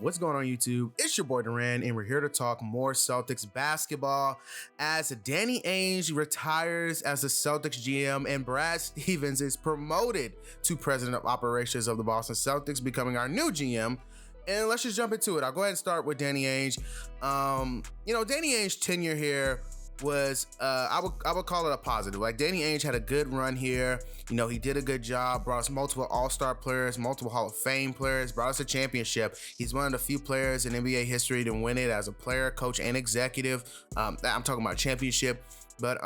What's going on, YouTube? It's your boy Duran, and we're here to talk more Celtics basketball as Danny Ainge retires as the Celtics GM and Brad Stevens is promoted to president of operations of the Boston Celtics, becoming our new GM. And let's just jump into it. I'll go ahead and start with Danny Ainge. Danny Ainge's tenure here was I would call it a positive. Like, Danny Ainge had a good run here. You know, he did a good job, brought us multiple all-star players, multiple Hall of Fame players, brought us a championship. He's one of the few players in NBA history to win it as a player, coach, and executive. I'm talking about championship. But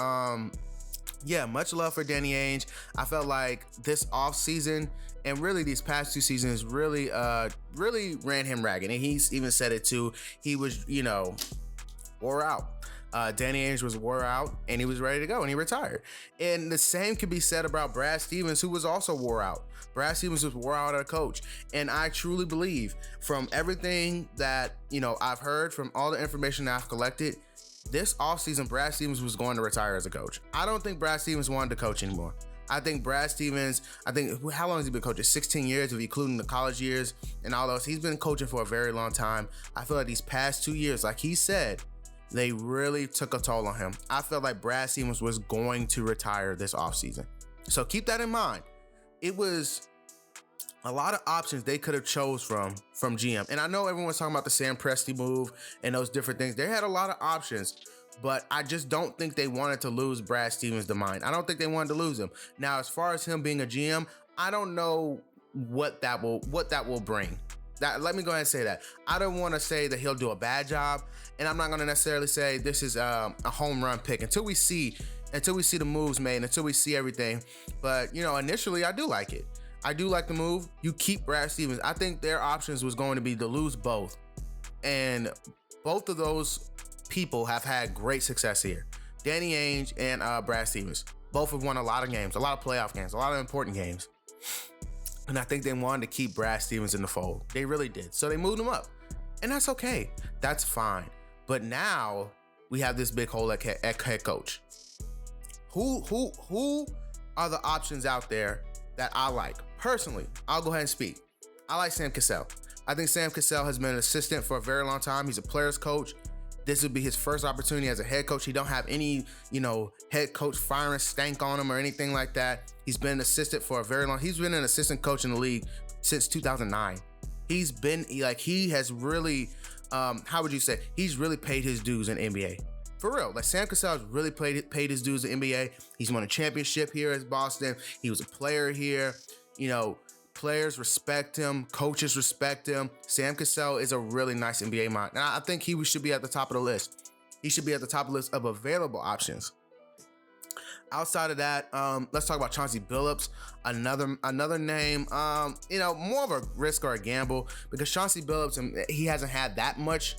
yeah, much love for Danny Ainge. I felt like this offseason and really these past two seasons really ran him ragged. And he's even said it too. He was, wore out. Danny Ainge was wore out and he was ready to go and he retired. And the same could be said about Brad Stevens, who was also wore out. Brad Stevens was wore out as a coach. And I truly believe, from everything that, I've heard, from all the information that I've collected, this offseason, Brad Stevens was going to retire as a coach. I don't think Brad Stevens wanted to coach anymore. I think Brad Stevens, how long has he been coaching? 16 years, if including the college years and all those. He's been coaching for a very long time. I feel like these past 2 years, like he said, they really took a toll on him. I felt like Brad Stevens was going to retire this offseason. So keep that in mind. It was a lot of options they could have chose from GM. And I know everyone's talking about the Sam Presti move and those different things. They had a lot of options, but I just don't think they wanted to lose Brad Stevens to mind. I don't think they wanted to lose him. Now, as far as him being a GM, I don't know what that will bring. Let me go ahead and say that. I don't want to say that he'll do a bad job, and I'm not going to necessarily say this is a home run pick until we see the moves made, until we see everything. But, initially, I do like it. I do like the move. You keep Brad Stevens. I think their options was going to be to lose both. And both of those people have had great success here. Danny Ainge and Brad Stevens. Both have won a lot of games, a lot of playoff games, a lot of important games. And I think they wanted to keep Brad Stevens in the fold. They really did. So they moved him up. And that's okay. That's fine. But now we have this big hole at head coach. Who are the options out there that I like? Personally, I'll go ahead and speak. I like Sam Cassell. I think Sam Cassell has been an assistant for a very long time. He's a player's coach. This would be his first opportunity as a head coach. He don't have any, head coach firing stank on him or anything like that. He's been an assistant for a very long. He's been an assistant coach in the league since 2009. He has really, how would you say? He's really paid his dues in NBA. For real, like Sam Cassell has really paid his dues in NBA. He's won a championship here at Boston. He was a player here. Players respect him. Coaches respect him. Sam Cassell is a really nice NBA mind. And I think he should be at the top of the list. He should be at the top of the list of available options. Outside of that, let's talk about Chauncey Billups, another name, more of a risk or a gamble, because Chauncey Billups, he hasn't had that much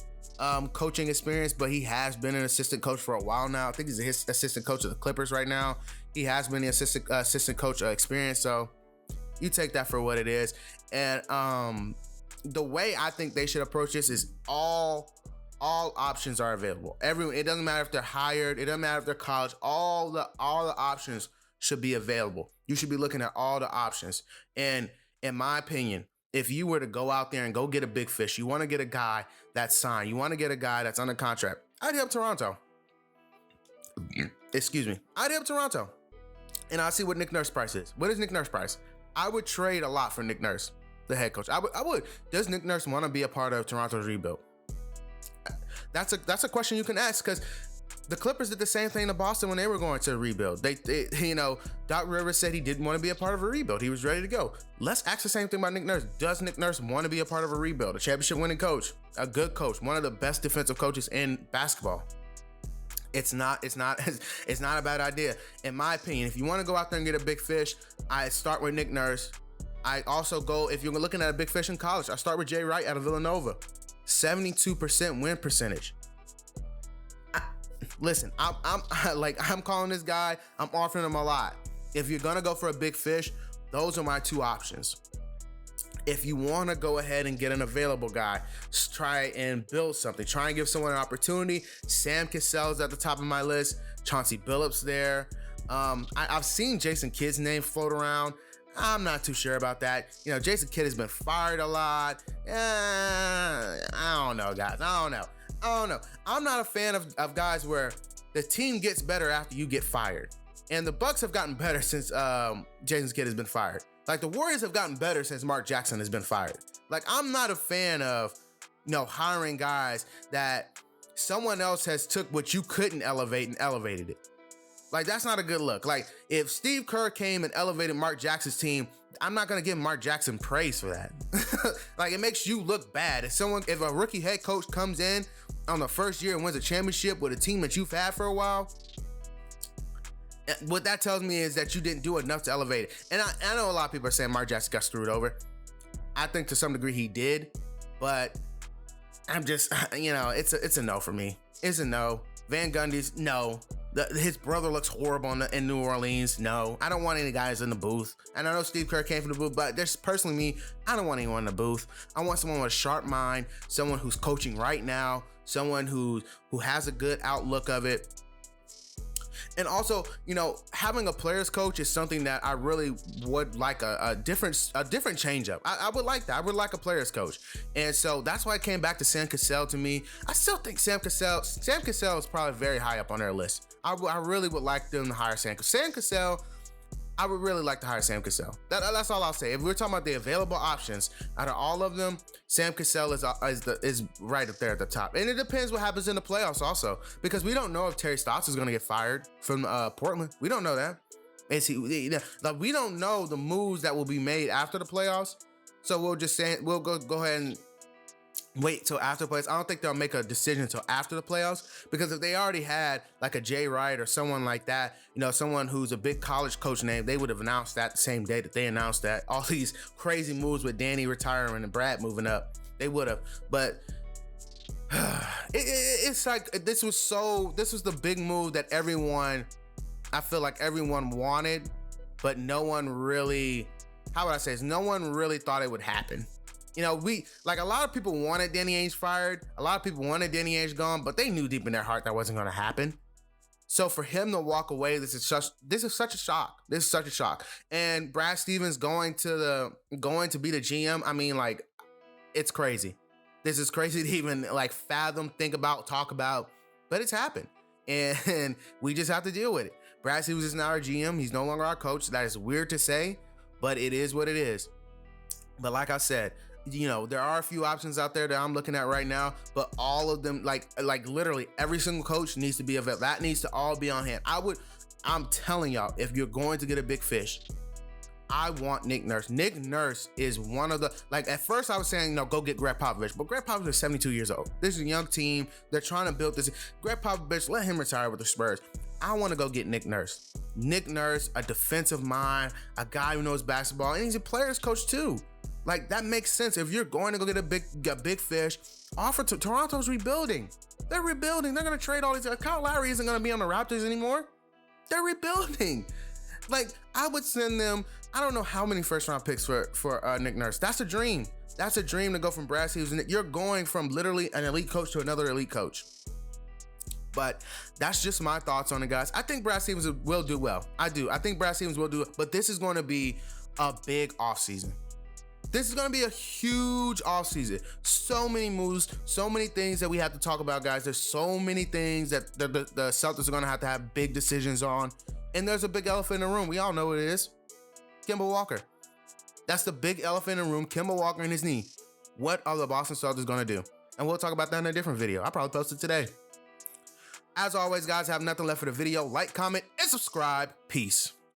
coaching experience, but he has been an assistant coach for a while now. I think he's the assistant coach of the Clippers right now. He has been the assistant coach experience, so you take that for what it is. And the way I think they should approach this is all options are available. It doesn't matter if they're hired, it doesn't matter if they're college. All the options should be available. You should be looking at all the options. And in my opinion, if you were to go out there and go get a big fish, you want to get a guy that's signed, you want to get a guy that's under contract, I'd hit up Toronto. Excuse me. I'd hit up Toronto. And I'll see what Nick Nurse price is. What is Nick Nurse price? I would trade a lot for Nick Nurse, the head coach. I would. Does Nick Nurse want to be a part of Toronto's rebuild? That's a question you can ask, because the Clippers did the same thing to Boston when they were going to rebuild. They Doc Rivers said he didn't want to be a part of a rebuild. He was ready to go. Let's ask the same thing about Nick Nurse. Does Nick Nurse want to be a part of a rebuild? A championship winning coach, a good coach, one of the best defensive coaches in basketball. It's not a bad idea. In my opinion, if you want to go out there and get a big fish, I start with Nick Nurse. I also go, if you're looking at a big fish in college, I start with Jay Wright out of Villanova. 72% win percentage. Listen, I'm calling this guy, I'm offering him a lot. If you're gonna go for a big fish, those are my two options. If you want to go ahead and get an available guy, try and build something. Try and give someone an opportunity. Sam Cassell's at the top of my list. Chauncey Billups there. I've seen Jason Kidd's name float around. I'm not too sure about that. Jason Kidd has been fired a lot. know, guys. I don't know. I'm not a fan of guys where the team gets better after you get fired. And the Bucks have gotten better since Jason Kidd has been fired. Like, the Warriors have gotten better since Mark Jackson has been fired. Like, I'm not a fan of, hiring guys that someone else has took what you couldn't elevate and elevated it. Like, that's not a good look. Like, if Steve Kerr came and elevated Mark Jackson's team, I'm not going to give Mark Jackson praise for that. Like, it makes you look bad. If a rookie head coach comes in on the first year and wins a championship with a team that you've had for a while, what that tells me is that you didn't do enough to elevate it. And I know a lot of people are saying Mark Jackson got screwed over. I think to some degree he did, but I'm just, it's a no for me. It's a no. Van Gundy's no. His brother looks horrible in New Orleans. No, I don't want any guys in the booth. And I know Steve Kerr came from the booth, but there's personally me, I don't want anyone in the booth. I want someone with a sharp mind, someone who's coaching right now, someone who has a good outlook of it. And also, having a players coach is something that I really would like a different change up. I would like that. I would like a players coach. And so that's why I came back to Sam Cassell to me. I still think Sam Cassell is probably very high up on their list. I really would like them to hire Sam Cassell. I would really like to hire Sam Cassell. That's all I'll say. If we're talking about the available options, out of all of them, Sam Cassell is right up there at the top. And it depends what happens in the playoffs also, because we don't know if Terry Stotts is going to get fired from Portland. We don't know that. We don't know the moves that will be made after the playoffs. So we'll go ahead and wait till after the playoffs. I don't think they'll make a decision until after the playoffs, because if they already had like a Jay Wright or someone like that, someone who's a big college coach name, they would have announced that the same day that they announced that. All these crazy moves with Danny retiring and Brad moving up, they would have. But it's like this was the big move that I feel like everyone wanted, but no one really, no one really thought it would happen. A lot of people wanted Danny Ainge fired. A lot of people wanted Danny Ainge gone, but they knew deep in their heart that wasn't going to happen. So for him to walk away, this is such a shock. This is such a shock. And Brad Stevens going to be the GM. I mean, like, it's crazy. This is crazy to even fathom, think about, talk about, but it's happened. And we just have to deal with it. Brad Stevens is now our GM. He's no longer our coach. That is weird to say, but it is what it is. But like I said, there are a few options out there that I'm looking at right now, but all of them, like literally every single coach needs to be available. That needs to all be on hand. I'm telling y'all, if you're going to get a big fish, I want Nick Nurse. Nick Nurse is one of the, at first I was saying, go get Greg Popovich, but Greg Popovich is 72 years old. This is a young team. They're trying to build this. Greg Popovich, let him retire with the Spurs. I want to go get Nick Nurse. Nick Nurse, a defensive mind, a guy who knows basketball, and he's a player's coach too. That makes sense. If you're going to go get a big fish, offer to Toronto's rebuilding. They're rebuilding. They're going to trade all these. Kyle Lowry isn't going to be on the Raptors anymore. They're rebuilding. I would send them, I don't know how many first round picks for Nick Nurse. That's a dream. That's a dream to go from Brad Stevens. You're going from literally an elite coach to another elite coach. But that's just my thoughts on it, guys. I think Brad Stevens will do well. I do. I think Brad Stevens will do it. But this is going to be a big offseason. This is going to be a huge offseason. So many moves, so many things that we have to talk about, guys. There's so many things that the Celtics are going to have big decisions on. And there's a big elephant in the room. We all know what it is. Kemba Walker. That's the big elephant in the room. Kemba Walker and his knee. What are the Boston Celtics going to do? And we'll talk about that in a different video. I'll probably post it today. As always, guys, I have nothing left for the video. Like, comment, and subscribe. Peace.